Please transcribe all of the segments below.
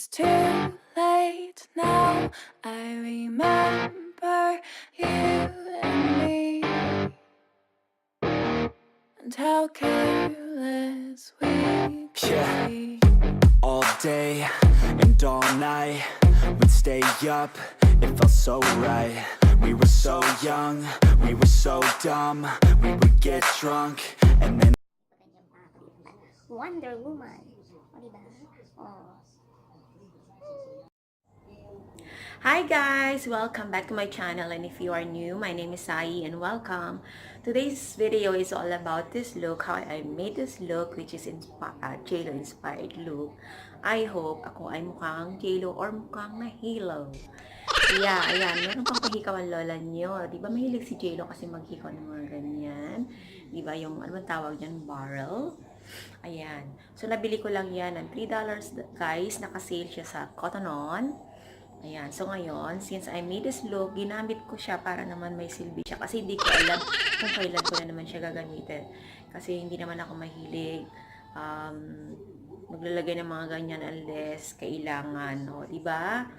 It's too late now. I remember you and me, and how careless we could be. All day and all night, we'd stay up, it felt so right. We were so young, we were so dumb. We would get drunk and then Wonder Woman. O, diba? Oh. Hi guys! Welcome back to my channel, and if you are new, my name is Ayie and welcome. Today's video is all about this look, how I made this look, which is JLO inspired look. I hope ako ay mukhang JLO or mukhang NAHILO. Yeah, ayan, meron pang pahikaw ang lola nyo. Diba mahilig si JLO kasi maghikaw ng mga ganyan? Diba yung, ano man tawag yan, barrel? Ayan. So, nabili ko lang yan ng $3 guys. Naka-sale siya sa Cotton On. Ayan. So, ngayon, since I made this look, ginamit ko siya para naman may silbi siya. Kasi hindi ko alam kung kailan ko na naman siya gagamitin. Kasi hindi naman ako mahilig maglalagay ng mga ganyan unless kailangan. O, diba?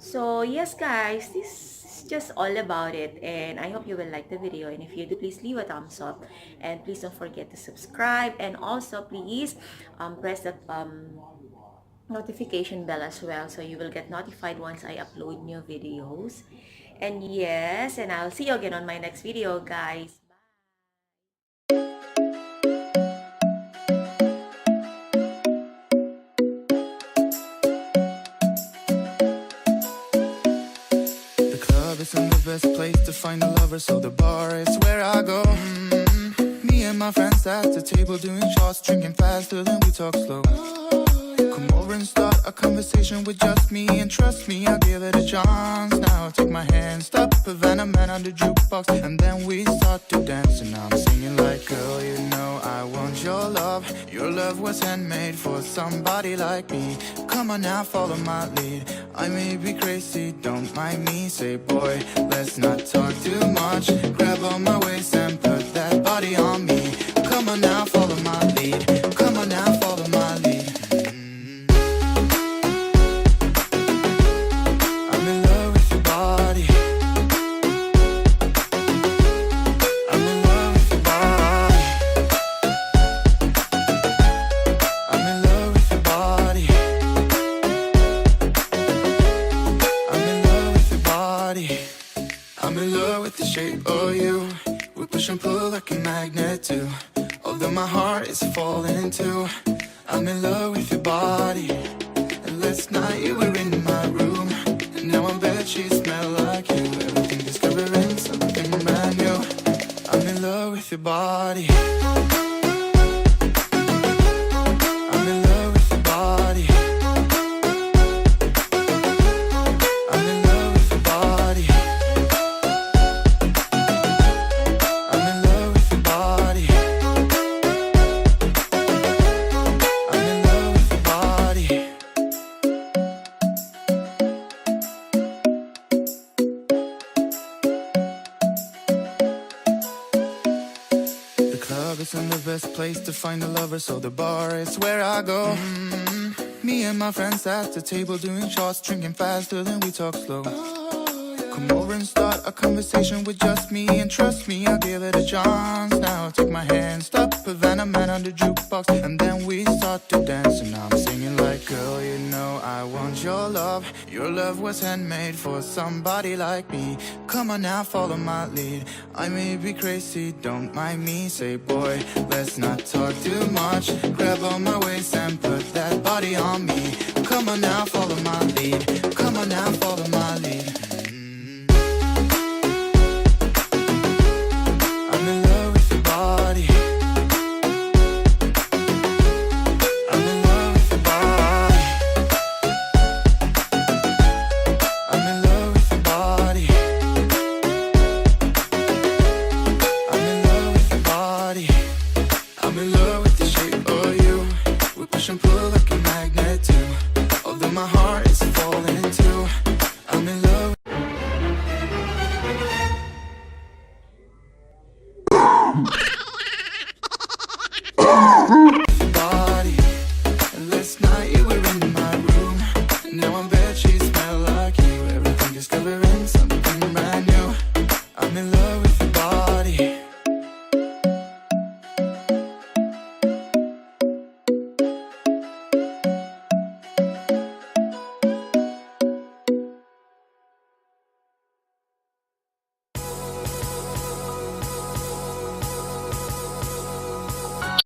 So, yes guys, this is just all about it, and I hope you will like the video, and if you do, please leave a thumbs up, and please don't forget to subscribe, and also please press the notification bell as well, so you will get notified once I upload new videos. And yes, and I'll see you again on my next video, guys. Isn't the best place to find a lover, so the bar is where I go. Me and my friends at the table doing shots, drinking faster than we talk slow. Come over and start a conversation with just me, and trust me, I'll give it a chance. Now take my hand, stop Havana Man on the jukebox, and then we start to dance. And I'm singing like, girl, you know I want your love. Your love was handmade for somebody like me. Come on now, follow my lead. I may be crazy, don't mind me. Say, boy, let's not talk too much. Grab on my waist and put that body on me. Come on now, follow my lead. Come on now, follow my lead. I'm in love with your body. I'm in love with your body. I'm in love with your body. I'm in love with the shape of you. We push and pull like a magnet too. Although my heart is falling too. I'm in love with your body. And last night you were in my room, and now I'm bed sheets smell like you. Everything discovering something brand new. I'm in love with your body. I'm in love with your body. Isn't the best place to find a lover, so the bar is where I go. Me and my friends at the table doing shots, drinking faster than we talk slow. Come over and start a conversation with just me, and trust me, I'll give it a chance. Now take my hand, stop Havana Man on the jukebox, and then we start to dance. And I'm singing like, girl, you know I want your love. Your love was handmade for somebody like me. Come on now, follow my lead. I may be crazy, don't mind me. Say, boy, let's not talk too much. Grab on my waist and put that body on me. Come on now, follow my lead. Come on now, follow my